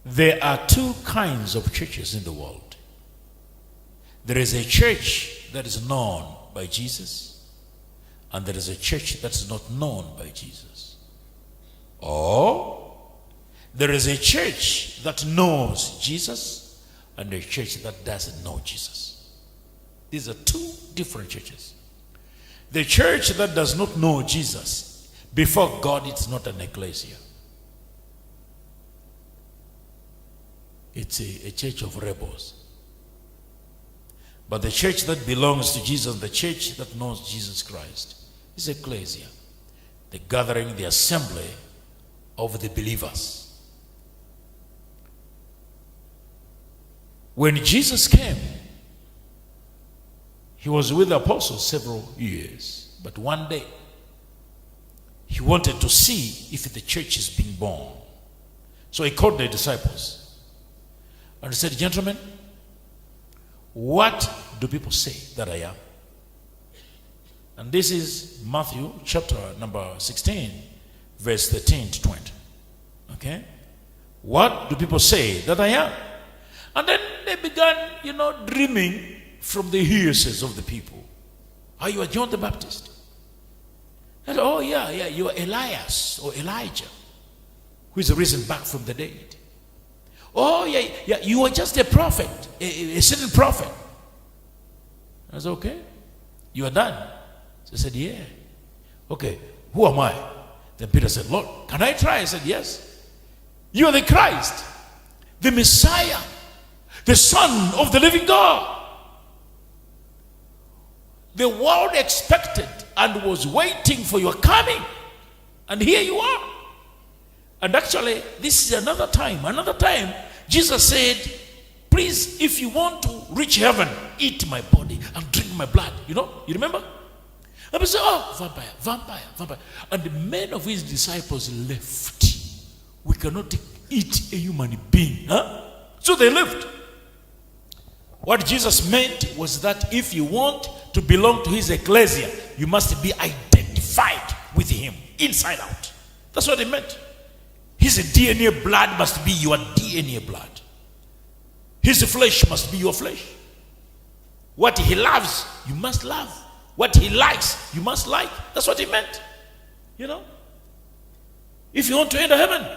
There are two kinds of churches in the world. There is a church that is known by Jesus, and there is a church that is not known by Jesus. Or there is a church that knows Jesus and a church that doesn't know Jesus. These are two different churches. The church that does not know Jesus, before God, it's not an ecclesia. It's a church of rebels. But the church that belongs to Jesus, the church that knows Jesus Christ, is ecclesia, the gathering, the assembly of the believers. When Jesus came, he was with the apostles several years, but one day he wanted to see if the church is being born. So he called the disciples and he said, "Gentlemen, what do people say that I am?" And this is Matthew chapter number 16, verse 13 to 20. Okay? What do people say that I am? And then they began, dreaming from the hearsays of the people. "Oh, you are John the Baptist." And, "Oh, yeah, you are Elias or Elijah, who is risen back from the dead." "Oh, yeah, you are just a prophet, a certain prophet." I said, "Okay, you are done." So he said, "Yeah." "Okay, who am I?" Then Peter said, "Lord, can I try?" I said, "Yes. You are the Christ, the Messiah, the Son of the living God." The world expected and was waiting for your coming, and here you are. And actually, this is another time Jesus said, "Please, if you want to reach heaven, eat my body and drink my blood." You remember? And we said, "Oh, vampire. And many of his disciples left. We cannot eat a human being. So they left. What Jesus meant was that if you want to belong to his ecclesia, you must be identified with him inside out. That's what he meant. His DNA blood must be your DNA blood. His flesh must be your flesh. What he loves, you must love. What he likes, you must like. That's what he meant. If you want to enter heaven,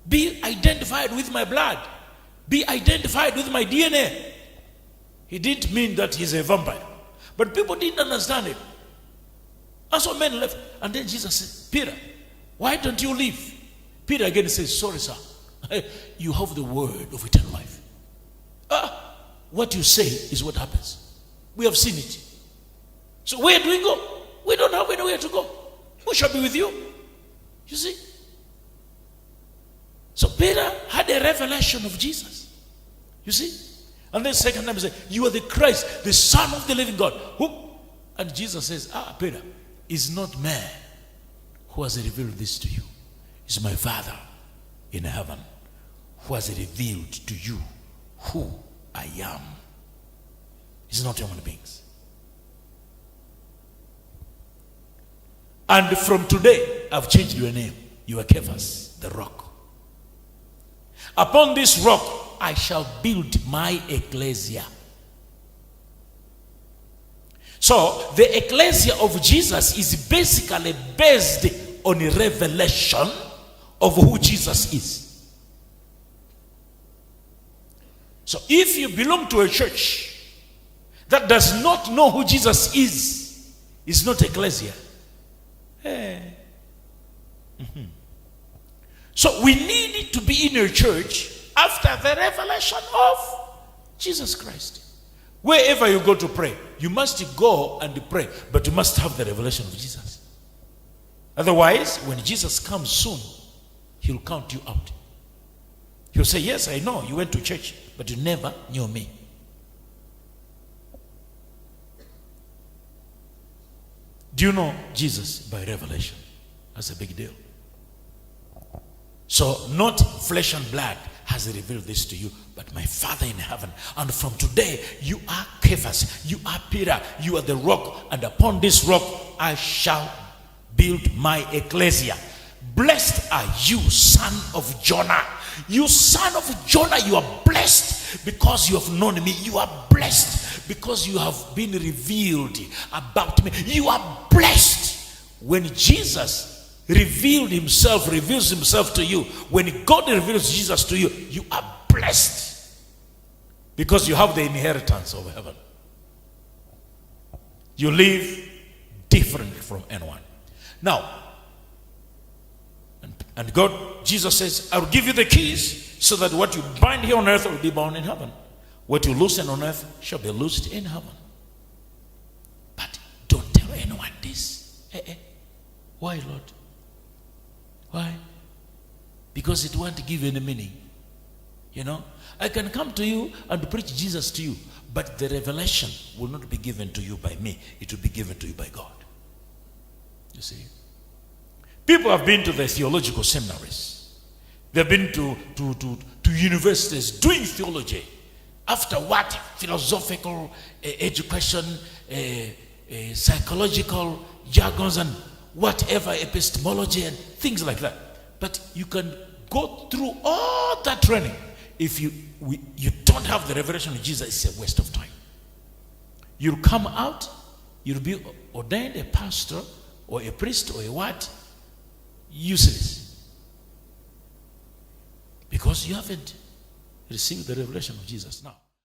be identified with my blood. Be identified with my DNA. He didn't mean that he's a vampire. But people didn't understand it. And so men left. And then Jesus said, "Peter, why don't you leave?" Peter again says, "Sorry, sir. You have the word of eternal life. What you say is what happens. We have seen it. So where do we go? We don't have anywhere to go. We shall be with you." You see? So Peter had a revelation of Jesus. You see? And then second time he said, "You are the Christ, the Son of the living God." Who? And Jesus says, "Peter, it's not man who has revealed this to you. It's my Father in heaven who has revealed to you who I am." It's not human beings. "And from today, I've changed your name. You are Cephas, the rock. Upon this rock, I shall build my ecclesia." So, the ecclesia of Jesus is basically based on a revelation of who Jesus is. So, if you belong to a church that does not know who Jesus is not ecclesia. So we need to be in a church after the revelation of Jesus Christ. Wherever you go to pray, you must go and pray, but you must have the revelation of Jesus. Otherwise, when Jesus comes soon, he'll count you out. He'll say, "Yes, I know you went to church, but you never knew me." Do you know Jesus by revelation? That's a big deal. So not flesh and blood has revealed this to you, but my Father in heaven. And from today, you are Cephas, you are Peter, you are the rock, and upon this rock I shall build my ecclesia. Blessed are you, son of Jonah. You son of Jonah, you are blessed because you have known me. You are blessed because you have been revealed about me. You are blessed. When Jesus reveals himself to you, when God reveals Jesus to you, you are blessed because you have the inheritance of heaven. You live different from anyone. Now, and God, Jesus says, I will give you the keys so that what you bind here on earth will be bound in heaven. What you loosen on earth shall be loosed in heaven. But don't tell anyone this. Why, Lord? Why? Because it won't give any meaning. You know, I can come to you and preach Jesus to you, but the revelation will not be given to you by me. It will be given to you by God. You see? People have been to the theological seminaries. They've been to universities doing theology. After what? Philosophical education, psychological jargons and whatever, epistemology and things like that. But you can go through all that training. If you don't have the revelation of Jesus, it's a waste of time. You'll come out, you'll be ordained a pastor or a priest or a what? Useless. Because you haven't received the revelation of Jesus. Now,